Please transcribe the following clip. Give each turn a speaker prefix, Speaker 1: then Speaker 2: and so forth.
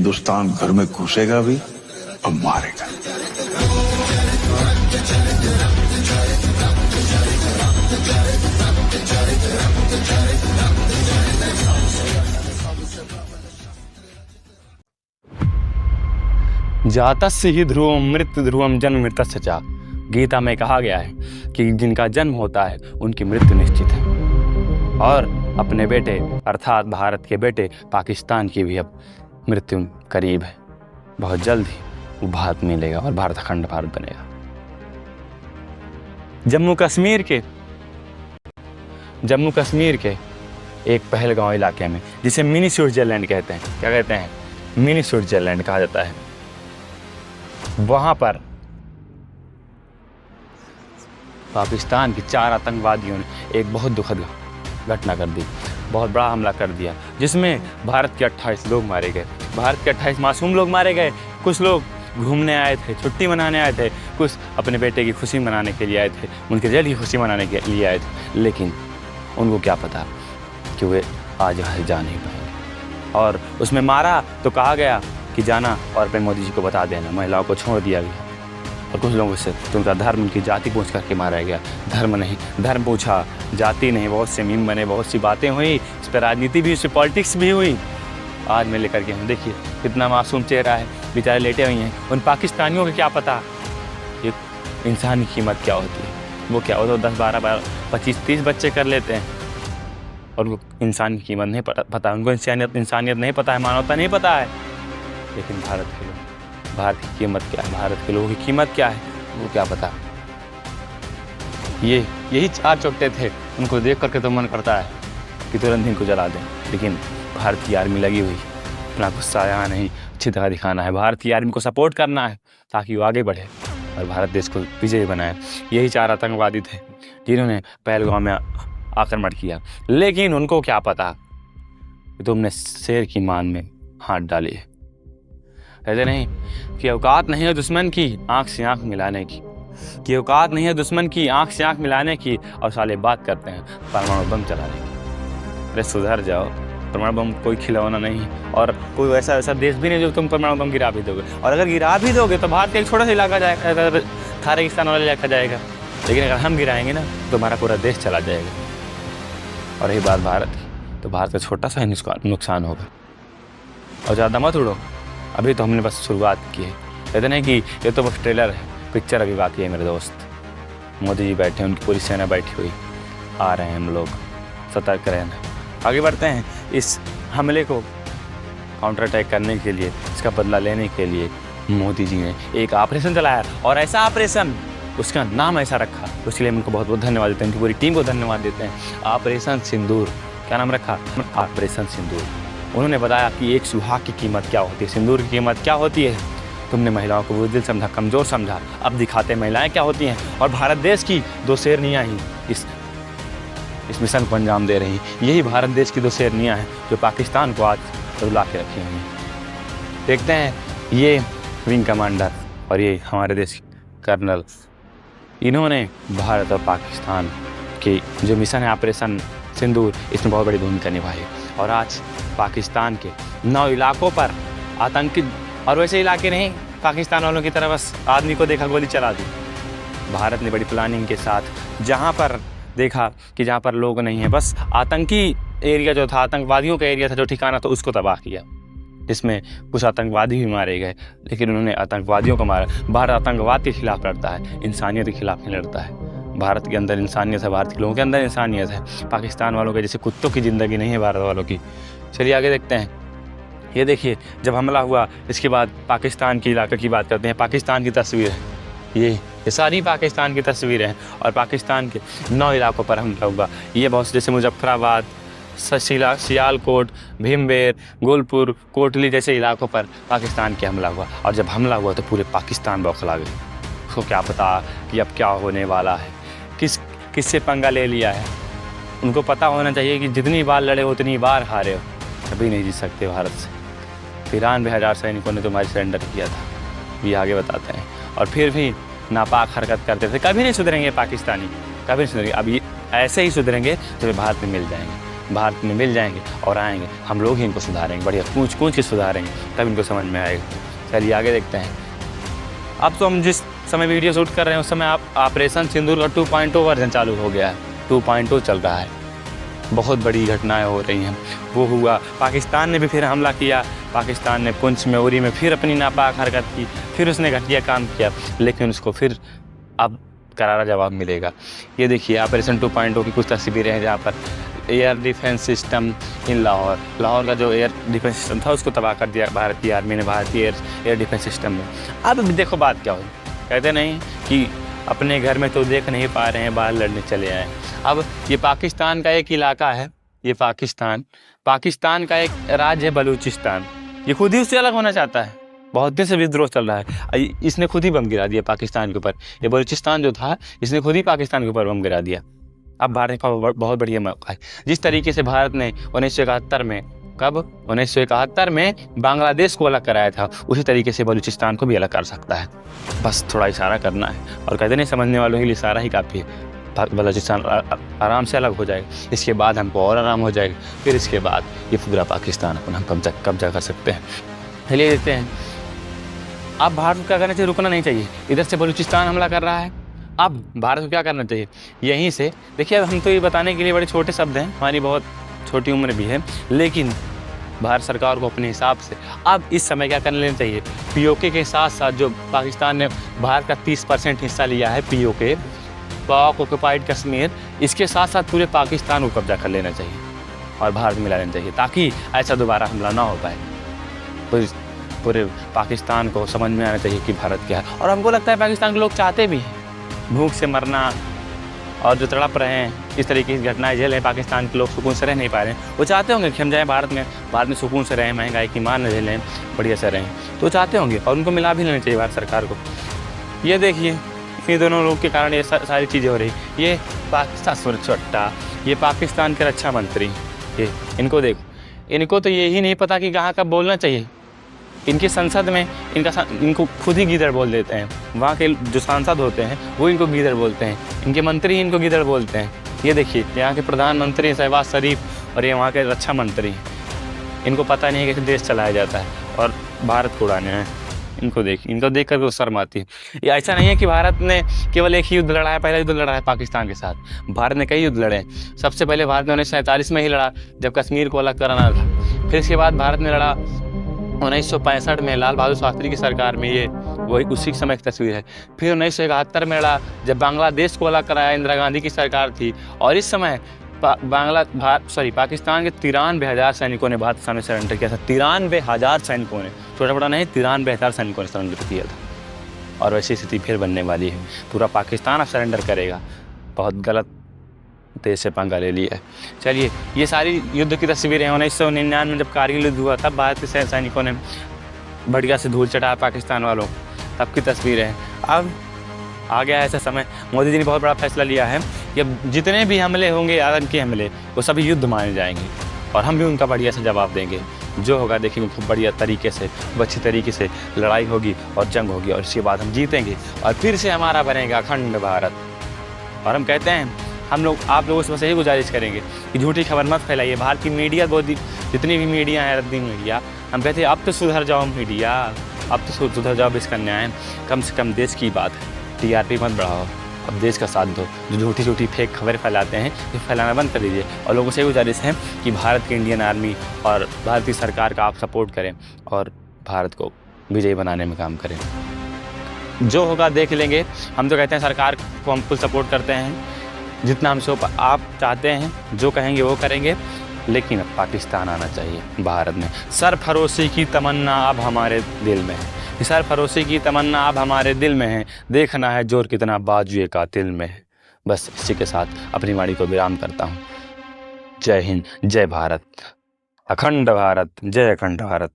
Speaker 1: हिंदुस्तान घर में घुसेगा भी और मारेगा।
Speaker 2: जातस्य ही ध्रुवम मृत्यु ध्रुवम जन्म मृतस्य च। गीता में कहा गया है कि जिनका जन्म होता है उनकी मृत्यु निश्चित है। और अपने बेटे अर्थात भारत के बेटे पाकिस्तान की भी अब मृत्यु करीब है। बहुत जल्द ही वो भारत मिलेगा और भारत अखंड भारत बनेगा। जम्मू कश्मीर के एक पहलगांव इलाके में, जिसे मिनी स्विट्जरलैंड कहते हैं, क्या कहते हैं, मिनी स्विट्जरलैंड कहा जाता है, वहां पर पाकिस्तान के 4 आतंकवादियों ने एक बहुत दुखद घटना कर दी, बहुत बड़ा हमला कर दिया, जिसमें भारत के 28 लोग मारे गए। भारत के 28 मासूम लोग मारे गए। कुछ लोग घूमने आए थे, छुट्टी मनाने आए थे, कुछ अपने बेटे की खुशी मनाने के लिए आए थे, उनके रिजल्ट की खुशी मनाने के लिए आए थे, लेकिन उनको क्या पता कि वे आज जा नहीं पाएंगे। और उसमें मारा तो कहा गया कि जाना और अपने मोदी जी को बता देना, महिलाओं को छोड़ दिया गया। और कुछ लोगों से तो उनका धर्म, उनकी जाति पूछ करके मारा गया। धर्म नहीं, धर्म पूछा, जाति नहीं। बहुत से मीम बने, बहुत सी बातें हुई, इस पर राजनीति भी, इस पर पॉलिटिक्स भी हुई। आज मैं लेकर के हम देखिए कितना मासूम चेहरा है, बेचारे लेटे हुए हैं। उन पाकिस्तानियों को क्या पता एक इंसान की कीमत क्या होती है। वो क्या हो तो 10, 12, 25, 30 बच्चे कर लेते हैं और उनको इंसान की कीमत नहीं पता, उनको इंसानियत नहीं पता है, मानवता नहीं पता है। लेकिन भारत के लोग, भारत की कीमत क्या है, भारत के लोगों की कीमत क्या है, वो क्या पता। यही 4 चोटे थे, उनको देख करके तो मन करता है कि तुरंत इनको जला दें। लेकिन भारत की आर्मी लगी हुई, अपना गुस्सा यहाँ नहीं, अच्छी तरह दिखाना है, भारत की आर्मी को सपोर्ट करना है ताकि वो आगे बढ़े और भारत देश को विजयी बनाए। यही 4 आतंकवादी थे जिन्होंने पहलगाम में आक्रमण किया। लेकिन उनको क्या पता कि तुमने शेर की मान में हाथ डाली है। कहते नहीं कि औकात नहीं है दुश्मन की आंख से आंख मिलाने की, कि औकात नहीं है दुश्मन की आंख से आंख मिलाने की, और साले बात करते हैं परमाणु बम चलाने की। अरे सुधर जाओ, परमाणु बम कोई खिलौना नहीं, और कोई ऐसा देश भी नहीं जो तुम परमाणु बम गिरा भी दोगे। और अगर गिरा भी दोगे तो भारत का एक छोटा सा इलाका जाएगा, अगर खारेगिस्तान वाला इलाका जाएगा। लेकिन अगर हम गिराएंगे ना तो हमारा पूरा देश चला जाएगा। और रही बात भारत की, तो भारत का छोटा सा ही नुकसान होगा। और ज़्यादा मत उड़ो, अभी तो हमने बस शुरुआत की है। कहते नहीं कि ये तो बस ट्रेलर है, पिक्चर अभी बाकी है मेरे दोस्त। मोदी जी बैठे हैं, उनकी पूरी सेना बैठी हुई, आ रहे हैं हम लोग, सतर्क रहना, आगे बढ़ते हैं। इस हमले को काउंटर अटैक करने के लिए, इसका बदला लेने के लिए मोदी जी ने एक ऑपरेशन चलाया, और ऐसा ऑपरेशन, उसका नाम ऐसा रखा, उसके लिए हम उनको बहुत बहुत धन्यवाद देते हैं, उनकी पूरी टीम को धन्यवाद देते हैं। ऑपरेशन सिंदूर, क्या नाम रखा, ऑपरेशन सिंदूर। उन्होंने बताया कि एक सुहाग की कीमत क्या होती है, सिंदूर की कीमत क्या होती है। तुमने महिलाओं को बुज़दिल समझा, कमज़ोर समझा, अब दिखाते महिलाएं क्या होती हैं। और भारत देश की 2 शेरनियाँ ही इस मिशन को अंजाम दे रही। यही भारत देश की 2 शेरनियाँ हैं जो पाकिस्तान को आज रुला के रखी हुई हैं। देखते हैं, ये विंग कमांडर और ये हमारे देश के कर्नल, इन्होंने भारत और पाकिस्तान की जो मिशन है ऑपरेशन सिंदूर, इसमें बहुत बड़ी भूमिका निभाई है। और आज पाकिस्तान के 9 इलाकों पर आतंकी, और वैसे इलाके नहीं, पाकिस्तान वालों की तरह बस आदमी को देखा गोली चला दी। भारत ने बड़ी प्लानिंग के साथ जहाँ पर देखा कि जहाँ पर लोग नहीं हैं, बस आतंकी एरिया जो था, आतंकवादियों का एरिया था, जो ठिकाना था, उसको तबाह किया, जिसमें कुछ आतंकवादी भी मारे गए। लेकिन उन्होंने आतंकवादियों को मारा। भारत आतंकवाद के खिलाफ लड़ता है, इंसानियत के खिलाफ नहीं लड़ता है। भारत के अंदर इंसानियत है, भारत के लोगों के अंदर इंसानियत है। पाकिस्तान वालों के जैसे कुत्तों की ज़िंदगी नहीं है भारत वालों की। चलिए आगे देखते हैं। ये देखिए, जब हमला हुआ इसके बाद पाकिस्तान के इलाके की बात करते हैं। पाकिस्तान की तस्वीर है, ये सारी पाकिस्तान की तस्वीरें हैं। और पाकिस्तान के 9 इलाकों पर हमला हुआ। ये बहुत जैसे मुजफ्फराबाद, सियालकोट, भीमबेर, गुलपुर, कोटली जैसे इलाकों पर पाकिस्तान के हमला हुआ। और जब हमला हुआ तो पूरे पाकिस्तान बौखला गए। उसको क्या पता कि अब क्या होने वाला है, किससे पंगा ले लिया है। उनको पता होना चाहिए कि जितनी बार लड़े उतनी बार हारे हो, कभी नहीं जीत सकते भारत से। 93,000 सैनिकों ने तुम्हारी सरेंडर किया था, ये आगे बताते हैं। और फिर भी नापाक हरकत करते थे। कभी नहीं सुधरेंगे पाकिस्तानी, कभी नहीं सुधरेंगे। अब ये ऐसे ही सुधरेंगे तो वे भारत में मिल जाएंगे। भारत में मिल जाएंगे और आएंगे, हम लोग ही इनको सुधारेंगे, बढ़िया कूच कूच के सुधारेंगे, तब इनको समझ में आएगा। चलिए आगे देखते हैं। अब तो हम जिस समय वीडियो शूट कर रहे हैं उस समय ऑपरेशन सिंदूर का 2.0 वर्जन चालू हो गया है, 2.0 चल रहा है। बहुत बड़ी घटनाएं हो रही हैं। वो हुआ, पाकिस्तान ने भी फिर हमला किया, पाकिस्तान ने पुंछ में, उरी में फिर अपनी नापाक हरकत की, फिर उसने घटिया काम किया, लेकिन उसको फिर अब करारा जवाब मिलेगा। ये देखिए ऑपरेशन 2.0 की कुछ तस्वीरें हैं जहाँ पर air defence system in Lahore का जो एयर डिफेंस सिस्टम था उसको तबाह कर दिया भारतीय आर्मी ने, भारतीय एयर डिफेंस सिस्टम में। अब देखो बात क्या हुई, कहते नहीं कि अपने घर में तो देख नहीं पा रहे हैं, बाहर लड़ने चले आए। अब ये पाकिस्तान का एक इलाका है, ये पाकिस्तान का एक राज्य है बलूचिस्तान, ये खुद ही उससे अलग होना चाहता है। बहुत दिन से विद्रोह चल रहा है, इसने खुद ही बम गिरा दिया पाकिस्तान के ऊपर। ये बलूचिस्तान जो था इसने खुद ही पाकिस्तान के ऊपर बम गिरा दिया। अब भारत का बहुत बढ़िया मौका है। जिस तरीके से भारत ने 1971 में, कब 1971 में बांग्लादेश को अलग कराया था, उसी तरीके से बलूचिस्तान को भी अलग कर सकता है। बस थोड़ा इशारा करना है, और कहते नहीं समझने वालों के लिए इशारा ही काफ़ी है। बलूचिस्तान आराम से अलग हो जाएगा, इसके बाद हमको और आराम हो जाएगा, फिर इसके बाद ये पूरा पाकिस्तान अपन हम कब्जा कर सकते हैं। चलिए देखते हैं। अब भारत को क्या करना चाहिए, रुकना नहीं चाहिए। इधर से बलूचिस्तान हमला कर रहा है, अब भारत को क्या करना चाहिए, यहीं से देखिए। अब हम तो ये बताने के लिए बड़े छोटे शब्द हैं, हमारी बहुत छोटी उम्र भी है, लेकिन भारत सरकार को अपने हिसाब से अब इस समय क्या कर लेना चाहिए। पीओके के साथ साथ जो पाकिस्तान ने भारत का 30% हिस्सा लिया है, पीओके पाक ऑक्युपाइड कश्मीर, इसके साथ साथ पूरे पाकिस्तान को कब्जा कर लेना चाहिए और भारत मिला लेना चाहिए, ताकि ऐसा दोबारा हमला ना हो पाए। पूरे पाकिस्तान को समझ में आना चाहिए कि भारत क्या है। और हमको लगता है पाकिस्तान के लोग चाहते भी हैं, भूख से मरना और जो तड़प रहे हैं, इस तरीके की घटनाएं झेल रहे हैं, पाकिस्तान के लोग सुकून से रह नहीं पा रहे हैं। वो चाहते होंगे कि हम जाएँ भारत में सुकून से रहें, महंगाई की मार न झेलें, बढ़िया से रहें, तो चाहते होंगे, और उनको मिला भी लेना चाहिए भारत सरकार को। ये देखिए इन दोनों लोग के कारण ये सारी चीज़ें हो रही। ये पाकिस्तान सुरक्षोट्टा, ये पाकिस्तान के रक्षा मंत्री, ये इनको देखो, इनको तो यही नहीं पता कि कहाँ कब बोलना चाहिए। इनकी संसद में इनको खुद ही गीदड़ बोल देते हैं, वहाँ के जो सांसद होते हैं वो इनको गीदड़ बोलते हैं, इनके मंत्री इनको गीदड़ बोलते हैं। ये देखिए यहाँ के प्रधानमंत्री शहबाज शरीफ और ये वहाँ के रक्षा मंत्री, इनको पता नहीं है कि देश चलाया जाता है और भारत को उड़ाने हैं। इनको देख कर शर्म आती है। ये ऐसा नहीं है कि भारत ने केवल एक ही युद्ध लड़ा है, पहला युद्ध लड़ा है पाकिस्तान के साथ। भारत ने कई युद्ध लड़े हैं। सबसे पहले भारत ने 1947 में ही लड़ा, जब कश्मीर को अलग कराना था। फिर इसके बाद भारत ने लड़ा 1965 में लाल बहादुर शास्त्री की सरकार में, ये वही उसी समय की तस्वीर है। फिर 1971 में लड़ा जब बांग्लादेश को अलग कराया, इंदिरा गांधी की सरकार थी। और इस समय पाकिस्तान के 93,000 सैनिकों ने भारत के सामने सरेंडर किया था। 93,000 सैनिकों ने, छोटा बड़ा नहीं, 93,000 सैनिकों ने सरेंडर किया था। और वैसी स्थिति फिर बनने वाली है, पूरा पाकिस्तान अब सरेंडर करेगा। बहुत गलत देश से पंगा ले लिया है। चलिए ये सारी युद्ध की तस्वीरें हैं। 1999 में जब कारगिल युद्ध हुआ तब भारत के सैनिकों ने बढ़िया से धूल चटाया पाकिस्तान वालों, तब की तस्वीरें हैं। अब आ गया ऐसा समय, मोदी जी ने बहुत बड़ा फैसला लिया है कि जितने भी हमले होंगे, आतंकी हमले, वो सभी युद्ध माने जाएंगे और हम भी उनका बढ़िया से जवाब देंगे। जो होगा देखेंगे खूब बढ़िया तरीके से, अच्छी तरीके से लड़ाई होगी और जंग होगी, और इसके बाद हम जीतेंगे और फिर से हमारा बनेगा अखंड भारत। और हम कहते हैं, हम लोग आप लोगों से बस यही गुजारिश करेंगे कि झूठी खबर मत फैलाइए। भारत की मीडिया, जितनी भी मीडिया है, रद्दी मीडिया, हम कहते हैं अब तो सुधर जाओ मीडिया, अब तो सुधर जाओ। इसका न्याय कम से कम देश की बात है, टीआरपी मत बढ़ाओ, अब देश का साथ दो। जो झूठी फेक खबरें फैलाते हैं, ये फैलाना बंद कर दीजिए। और लोगों से गुजारिश है कि भारत की इंडियन आर्मी और भारतीय सरकार का आप सपोर्ट करें और भारत को विजयी बनाने में काम करें। जो होगा देख लेंगे। हम तो कहते हैं सरकार को हम फुल सपोर्ट करते हैं, जितना हमसे आप चाहते हैं, जो कहेंगे वो करेंगे, लेकिन अब पाकिस्तान आना चाहिए भारत में। सरफरोशी की तमन्ना अब हमारे दिल में है, सरफरोशी की तमन्ना अब हमारे दिल में है, देखना है जोर कितना बाजुए कातिल में है। बस इसी के साथ अपनी वाणी को विराम करता हूँ। जय हिंद, जय भारत, अखंड भारत, जय अखंड भारत।